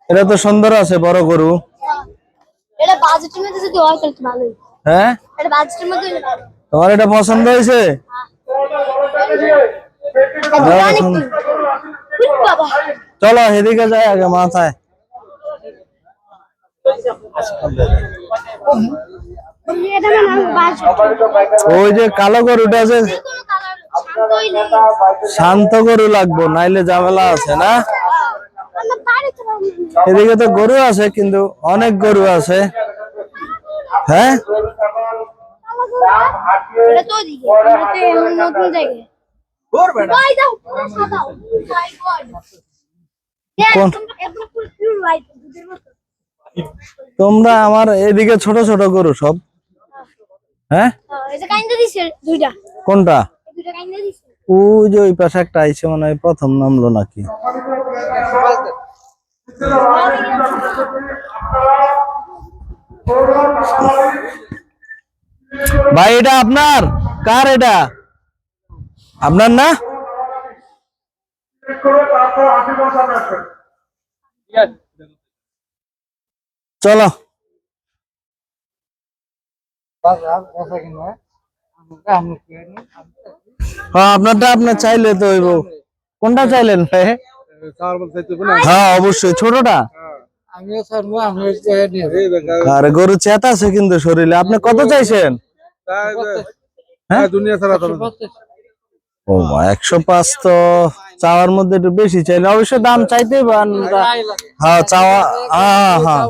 এটা তো সুন্দর আছে বড় গরু। এটা বাজেটের মধ্যে যদি হয় তাহলে তো ভালোই। হ্যাঁ এটা বাজেটের মধ্যে তোমার এটা পছন্দ হয়েছে? বাবা চলো এদিকে যাই আগে মাথায়। ওই যে কালো গরুটা আছে, শান্ত গরু লাগবো নাইলে ঝামেলা আছে না। এদিকে তো গরু আছে কিন্তু অনেক গরু আছে। হ্যাঁ তোমরা আমার এদিকে ছোট ছোট গরু সব। হ্যাঁ কোনটা? ওই যে ওই পাশে একটা আইছে মনে হয়, প্রথম নামলো নাকি। ভাই এটা আপনার? কার এটা? আপনার না? চলো হ্যাঁ আপনারটা আপনার চাইলে তো হইব। কোনটা চাইলেন ভাই? হ্যাঁ অবশ্যই ছোটটা। আরে গরু চেতা আছে কিন্তু শরীরে। আপনি কত চাইছেন? ও 105 তো চাওয়ার মধ্যে একটু বেশি চাইলে অবশ্য দাম চাইতে হ্যাঁ চাওয়া। হ্যাঁ হ্যাঁ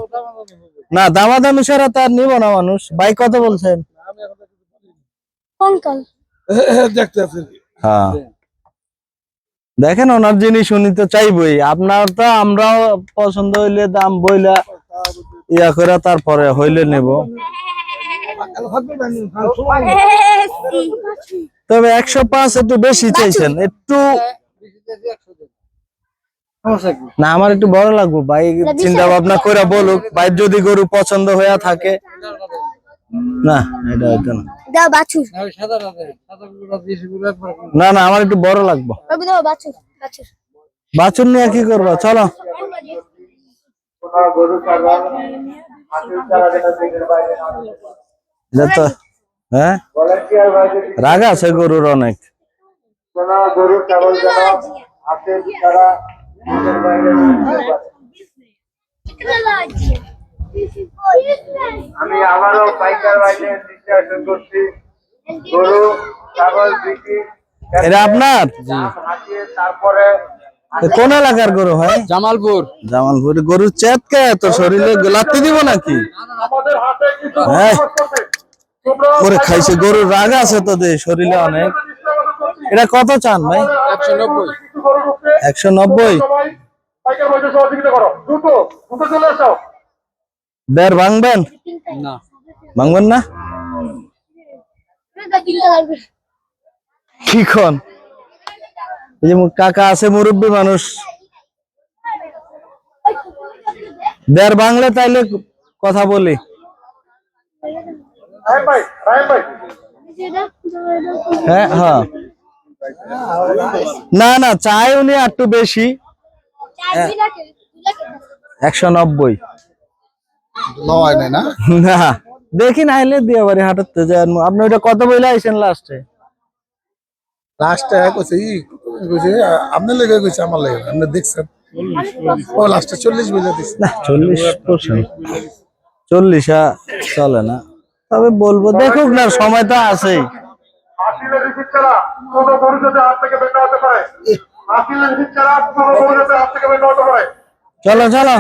না দামাদামি ছাড়া তার নিব না মানুষ। ভাই কত বলছেন? হ্যাঁ দেখেন ওনার জিনিস উনি তো চাইবই। আপনার তো আমরাও পছন্দ হইলে দাম বইলা ইয়া করে তারপরে হইলে নেব। তবে 105 একটু বেশি চাইছেন একটু। না আমার একটু বড় লাগবে ভাই, চিন্তা ভাবনা করে বলুক ভাই, যদি গরু পছন্দ হয়ে থাকে। না এটা হইতো না। না না আমার একটু বড় লাগবে। বাছুর নিয়ে কি করবো চলো। হ্যাঁ রাগা আছে গরুর অনেক। আমি আবারও পাইকার বাইরে বিশ্লেষণ করছি গরু ছাগল বিক্রি। এটা আপনার? তারপরে কোন এলাকার গরু ভাই? জামালপুর। জামালপুর গরুর চেতকে তো শরীরে লাত্তি দিব নাকি? হ্যাঁ করে খাইছে গরুর রাগ আছে তো শরীরে অনেক। এটা কত চান ভাই? 190। দেড় ভাঙবেন? ভাঙবেন না কি খন? এই যে কাকা আছে মুরব্বী মানুষ, দেড় বাংলা তাইলে কথা বলি। হ্যাঁ হ্যাঁ না না চাই উনি একটু বেশি। 190 না দেখি না হলে দিয়ে বাড়ি হাঁটাতে যান। আপনি ওইটা কত বইলে আইছেন লাস্টে? আপনার লেগে গেছে আমার লেগে আপনি দেখছেন ও লাস্টে 40 বলে দিচ্ছে না 40% 40 চলে না। তবে বলবো দেখুক না, সময় তো আছেই। চলো চলো।